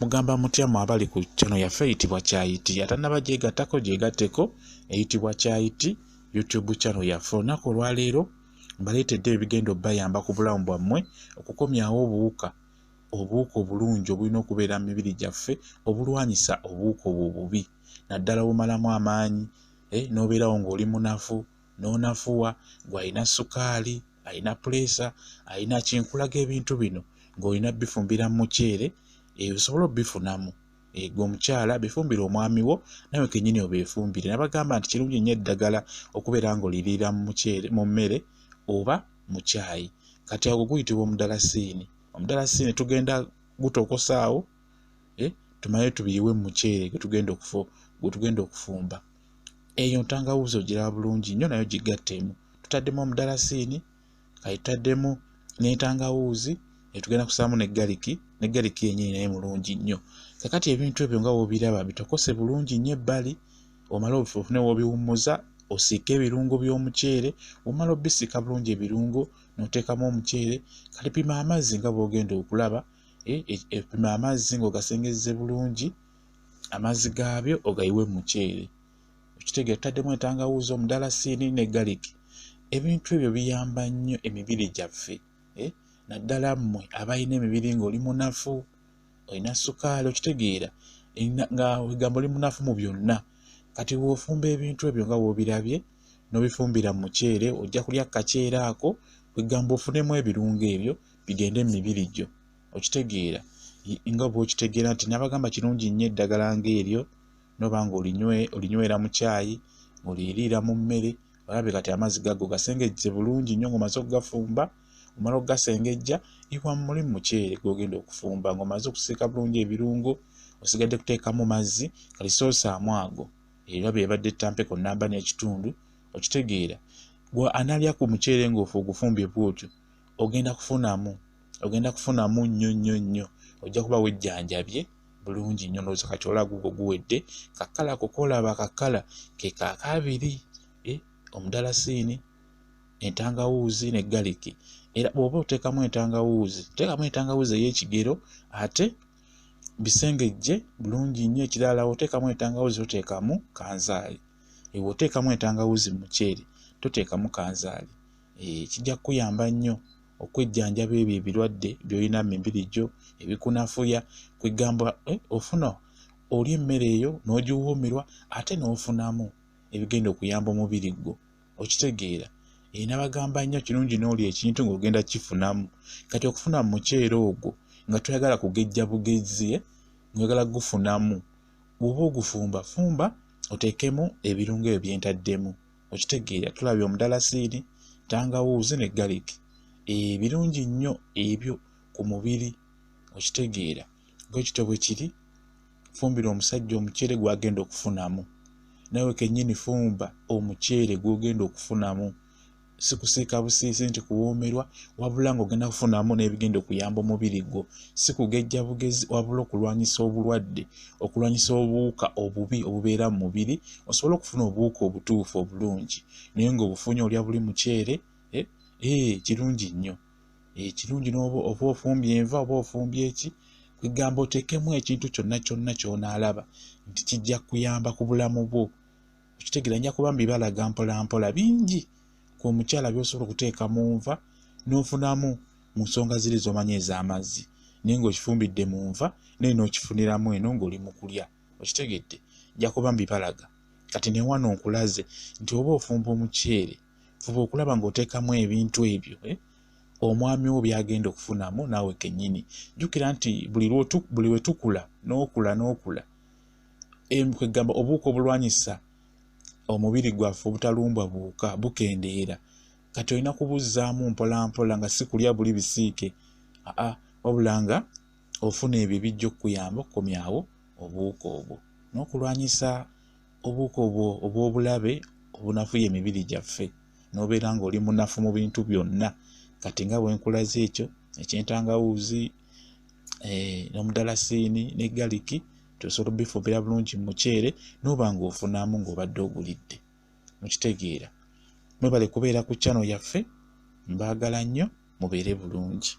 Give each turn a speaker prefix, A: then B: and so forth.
A: Mugamba mutya mu abali ku channel yaffe eyitibwa Kyayiti. Atanaba gyegattako gyegatteko eyitibwa Kyayiti YouTube channel yaffe. Olunaku olwaleero mbaleetedde ebigenda bayamba ku bulamu bwammwe okukomyawo obuwuka obulungi obulina okubeera mu mibiri gyaffe obulwanyisa obuwuka obwo obubi naddala bumalamu amaanyi n'obeerawo ng'oli munafu n'onafuwa gw'alina sukaali alina puleesa alina kinkulaga ebintu bino ng'olina bifumbira mu muceere osobola obifunamu gwe omukyala bifumbire omwami wo nawe kennyini obeefumbire. Nabagamba nti kirungi nnyo eddagala okubeera ng'oliriira mu muceere mu mmere oba mu caayi. Kati ago guyitibwa omudalasiini. Omudalasiini tugenda gutokosaawo tumale tubiyiwe mu muceere gwe tugenda okufumba. Eyo ntangawuuzi ogiraba bulungi nnyo nayo gigattemu. Tutaddemu omudalasiini kati tutaddemu n'entangawuuzi tugenda kusaamu ne galiki yennyini naye mulungi nnyo. Kakati ebintu ebyo nga w'obiraba bitokose bulungi nnyo ebbali omala ofune w'obiwummuza osiike ebirungo by'omuceere omala obisika bulungi ebirungo n'oteekamu omuceere. Kati pima amazzi nga bw'ogenda okulaba pima amazzi ng'ogasengezze bulungi amazzi gaabyo ogayiwe mu muceere. Okitegeera tutaddemu entangawuuzi omudalasiini ne galiki. Ebintu ebyo biyamba nnyo emibiri gyaffe naddala mmwe abalina emibiri ng'oli munafu olina sukaali okitegeera nga wegamba oli munafu mu byonna. Kati bw'ofumba ebintu ebyo nga bw'obirabye n'obifumbira mu muceere ojja kulya kaceere ako wegamba ofunemu ebirungo ebyo bigende mu mibiri gyo okitegeera nga bw'okitegeera nti nabagamba kirungi nnyo eddagala ng'eryo n'oba ng'olinywera mu caayi ng'oliriira mu mmere olabe kati amazzi gago gasengejje bulungi nnyo ng'omaze okugafumba omala okugasengejja iwa muli mu muceere gw'ogenda okufumba ng'omaze okusiika bulungi ebirungo osigadde kuteekamu mazzi kati soosaamu ago era byebadde ttampeko nnamba n'ekitundu okitegeera. Gwe analya ku muceere ng'ofu ogufumbye bw'otyo ogenda kufunamu nnyo ojja kuba wejjanjabye bulungi nnyo ndowooza kati olaba gugwo guwedde kakkala ako koolaba akakkala ke kaakabiri omudalasiini entangawuuzi ne galiki. Era bw'oba oteekamu entangawuuzi ey'ekigero ate bisengejje bulungi nnyo. Ekirala oteekamu entangawuuzi toteekamu kanzaali. Oteekamu entangawuuzi mu muceere toteekamu kanzaali. Kijja kukuyamba nnyo okwejjanjaba ebyo ebirwadde by'olina mu mibiri gyo ebikunafuya kwegamba ofuna olya emmere eyo n'ogiwuumirwa ate n'ofunamu ebigenda okuyamba omubiri gwo okitegeera. Nabagamba nnyo kirungi n'olya ekintu ng'ogenda kifunamu. Kati okufuna mu muceere ogwo nga toyagala kugejja bugezi ng'oyagala gufunamu bw'oba ogufumba oteekemu ebirungo ebyo byentaddemu okitegeera. Tulabye omudalasiini ntangawuuzi ne galiki birungi nnyo ebyo ku mubiri okitegeera. Bwekityo bwe kiri fumbira omusajja omuceere gw'agenda okufunamu nawe kennyini fumba omuceere gw'ogenda okufunamu. Si kusiika busiisi nti kuwoomerwa wabula ng'ogenda kufunamu n'ebigenda okuyamba omubiri gwo. Si kugejja bugezi wabula okulwanyisa obulwadde okulwanyisa obuwuka obubi obubeera mu mubiri osobole okufuna obuwuka obutuufu obulungi naye ng'obufunye olya buli muceere kirungi nnyo. Kirungi n'oba ofumbye enva oba ofumbye eki kwegamba oteekemu ekintu kyonna ky'onaalaba nti kijja kuyamba ku bulamu bwo okitegeera. Nja kuba mbibalaga mpola mpola bingi ku omukyala by'osobola okuteeka mu nva n'ofunamu mu nsonga ziri z'omanyi ez'amazzi naye ng'okifumbidde mu nva naye n'okifuniramu eno ng'oli mu kulya okitegedde. Nja kuba mbibalaga kati ne wano nkulaze nti oba ofumba omuceere fuba okulaba ng'oteekamu ebintu ebyo omwami wo byagenda okufunamu naawe kennyini. Jjukira nti buli we tukula n'okula kwegamba obuwuka obulwanyisa omubiri gwaffe obutalumbwa buwuka bukendeera. Kati olina kubuzzaamu mpola mpola nga si kulya buli bisiike wabula nga ofuna ebyo bijja okukuyamba okukomyawo obuwuka obwo n'okulwanyisa obuwuka obw'obulabe obunafuya emibiri gyaffe n'obeera ng'oli munafu mu bintu byonna. Kati nga bwe nkulaze ekyo eky'entangawuuzi n'omudalasiini ne galiki tosobola obifumbira bulungi mu muceere n'oba ng'ofunamu ng'obadde ogulidde mukitegeera. Mwebale kubeera ku channel yaffe mbaagala nnyo mubeere bulungi.